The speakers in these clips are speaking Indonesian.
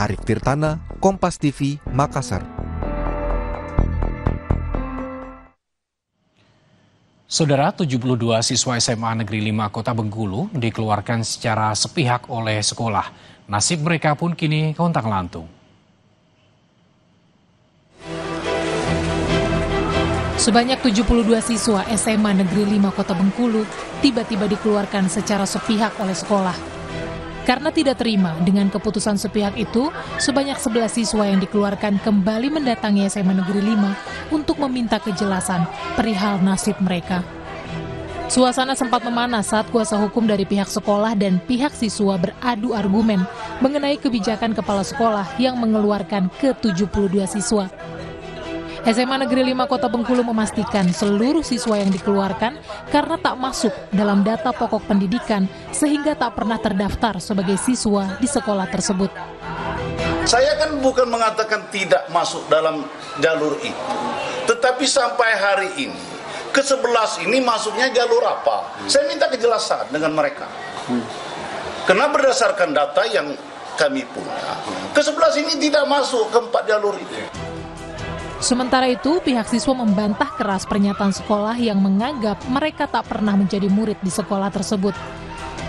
Arif Tirtana, Kompas TV, Makassar. Saudara, 72 siswa SMA Negeri 5 Kota Bengkulu dikeluarkan secara sepihak oleh sekolah. Nasib mereka pun kini kontang-lantung. Sebanyak 72 siswa SMA Negeri 5 Kota Bengkulu tiba-tiba dikeluarkan secara sepihak oleh sekolah. Karena tidak terima dengan keputusan sepihak itu, sebanyak 11 siswa yang dikeluarkan kembali mendatangi SMA Negeri 5 untuk meminta kejelasan perihal nasib mereka. Suasana sempat memanas saat kuasa hukum dari pihak sekolah dan pihak siswa beradu argumen mengenai kebijakan kepala sekolah yang mengeluarkan ke-72 siswa. SMA Negeri 5 Kota Bengkulu memastikan seluruh siswa yang dikeluarkan karena tak masuk dalam data pokok pendidikan sehingga tak pernah terdaftar sebagai siswa di sekolah tersebut. Saya kan bukan mengatakan tidak masuk dalam jalur itu, tetapi sampai hari ini, ke-11 ini masuknya jalur apa? Saya minta kejelasan dengan mereka. Karena berdasarkan data yang kami punya, ke-11 ini tidak masuk ke 4 jalur itu. Sementara itu, pihak siswa membantah keras pernyataan sekolah yang menganggap mereka tak pernah menjadi murid di sekolah tersebut.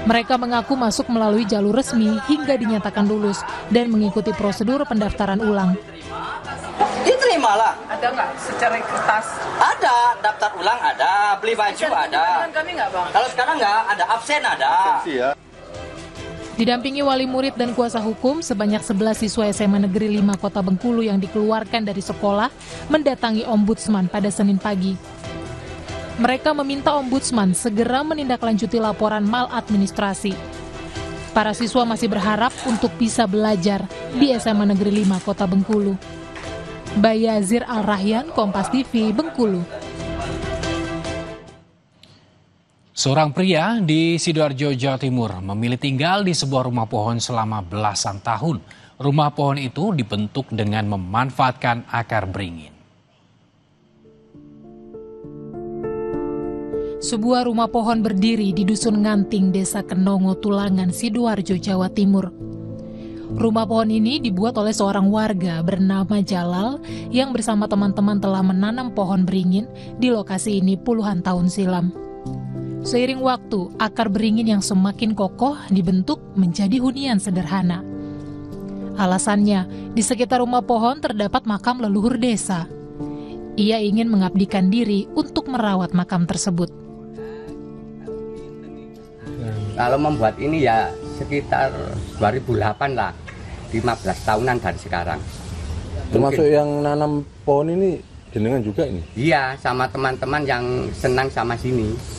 Mereka mengaku masuk melalui jalur resmi hingga dinyatakan lulus dan mengikuti prosedur pendaftaran ulang. Diterimalah. Ada nggak secara kertas? Ada, daftar ulang ada, beli baju ada. Kami nggak, Bang? Kalau sekarang nggak, ada absen ada. Didampingi wali murid dan kuasa hukum, sebanyak 11 siswa SMA Negeri 5 Kota Bengkulu yang dikeluarkan dari sekolah mendatangi Ombudsman pada Senin pagi. Mereka meminta Ombudsman segera menindaklanjuti laporan maladministrasi. Para siswa masih berharap untuk bisa belajar di SMA Negeri 5 Kota Bengkulu. Bayazir Al-Rahyan, Kompas TV, Bengkulu. Seorang pria di Sidoarjo, Jawa Timur memilih tinggal di sebuah rumah pohon selama belasan tahun. Rumah pohon itu dibentuk dengan memanfaatkan akar beringin. Sebuah rumah pohon berdiri di Dusun Nganting, Desa Kenongo, Tulangan, Sidoarjo, Jawa Timur. Rumah pohon ini dibuat oleh seorang warga bernama Jalal yang bersama teman-teman telah menanam pohon beringin di lokasi ini puluhan tahun silam. Seiring waktu, akar beringin yang semakin kokoh dibentuk menjadi hunian sederhana. Alasannya, di sekitar rumah pohon terdapat makam leluhur desa. Ia ingin mengabdikan diri untuk merawat makam tersebut. Kalau membuat ini ya sekitar 2008 lah, 15 tahunan dari sekarang. Termasuk yang nanam pohon ini jenengan juga ini? Iya, sama teman-teman yang senang sama sini.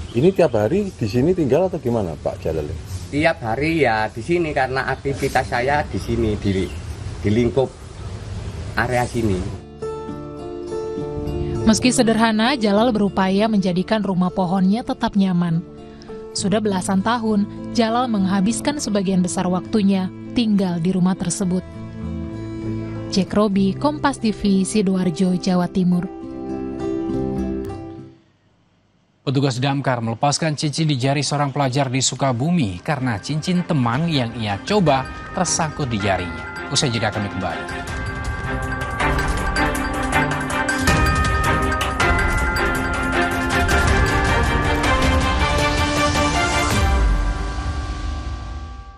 Ini tiap hari di sini tinggal atau gimana Pak Jalal? Tiap hari ya di sini karena aktivitas saya di sini di lingkup area sini. Meski sederhana, Jalal berupaya menjadikan rumah pohonnya tetap nyaman. Sudah belasan tahun, Jalal menghabiskan sebagian besar waktunya tinggal di rumah tersebut. Jack Robi, Kompas TV, Sidoarjo, Jawa Timur. Petugas damkar melepaskan cincin di jari seorang pelajar di Sukabumi karena cincin teman yang ia coba tersangkut di jarinya. Usai jeda kami kembali.